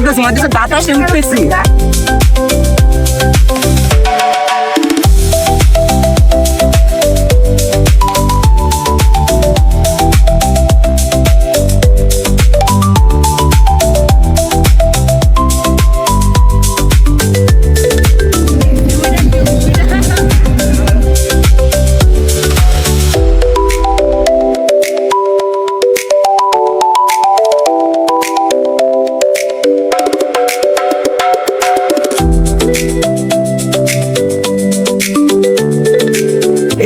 দেখতেছি বাতাসে উঠতেছি।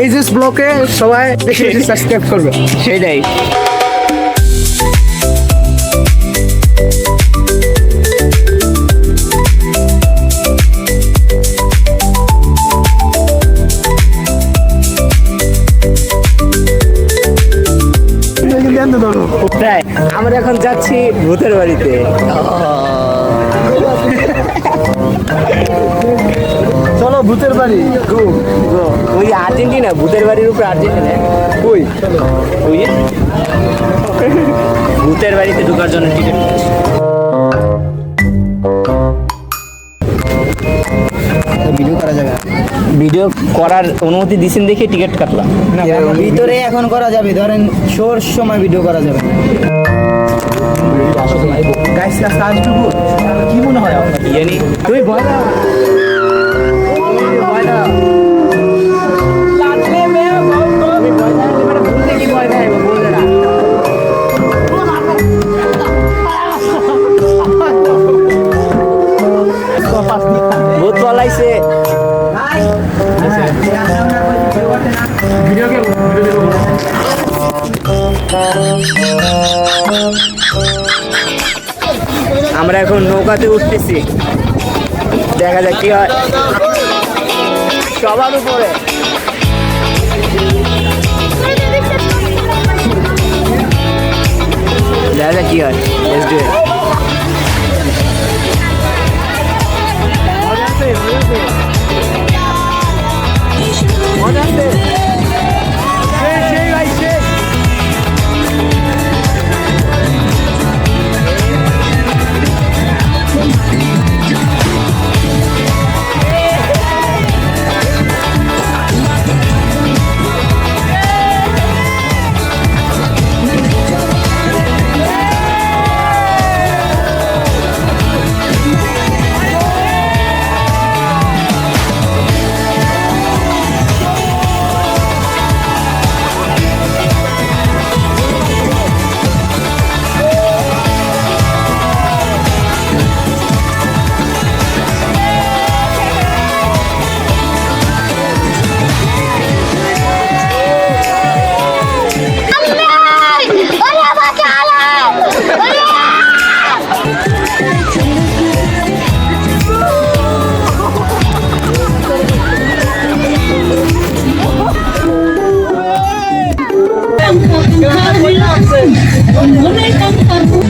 এই যে ব্লগে সবাই সাবস্ক্রাইব করবে, সেটাই। তাই আমরা এখন যাচ্ছি ভূতের বাড়িতে। চলো ভূতের বাড়ি। ওই আর্জেন্টিনা, ভূতের বাড়ির উপরে আর্জেন্টিনা। কই ওই ভূতের বাড়িতে ঢোকার জন্য টিকিট। ভিডিও করা যাবে? ভিডিও করার অনুমতি দিছেন দেখে টিকিট কাটলাম। ভিতরে এখন করা যাবে, ধরেন শোর সময় ভিডিও করা যাবে। গাইস কাজ আসবে কি মনে হয় আপনার? জানি তুই ভয় না, ভয় না। ভূত পলাইছে। আমরা এখন নৌকাতে উঠতেছি, দেখা যাক কি হয়। সবার উপরে দেখা যাক কি হয়। Let's do it.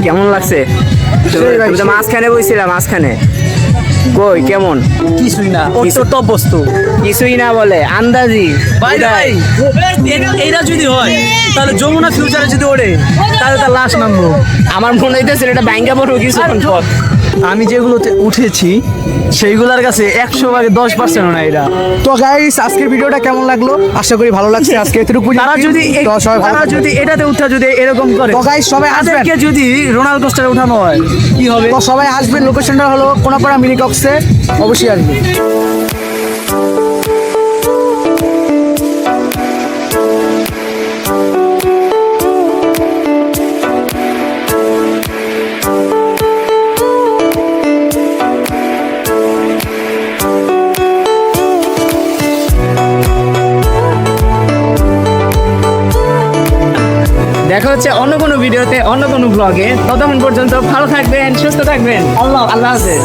কেমন লাগছে? মাঝখানে বইছিলাম, মাঝখানে কই কেমন? কিছুই না, টপ বস্তু কিছুই না বলে আন্দাজি। এইটা যদি হয় তাহলে যমুনা ফিউচারে যদি ওড়ে তাহলে তার লাশ নামবো। আমার মনে হইতেছে এটা ব্যাংকা পড়বো কিছুক্ষণ পর। আমি যেগুলোতে উঠেছি সেইগুলোর কাছে 100 ভাগে 10% না এটা। তো গাইস আজকের ভিডিওটা কেমন লাগলো? আশা করি ভালো লাগছে। আজকে এতটুকু। তারা যদি এটাতে উঠা যদি এরকম করে, তো গাইস সবাই আসবেন। যদি রোনাল্ড কোস্টারে উঠানো হয় কি হবে? তো সবাই আসবেন। লোকেশনটা হলো কোনাপাড়া মিনি কক্সে, অবশ্যই আসবেন। দেখা হচ্ছে অন্য কোনো ভিডিওতে, অন্য কোনো ব্লগে। ততক্ষণ পর্যন্ত ভালো থাকবেন, সুস্থ থাকবেন। আল্লাহ হাফেজ।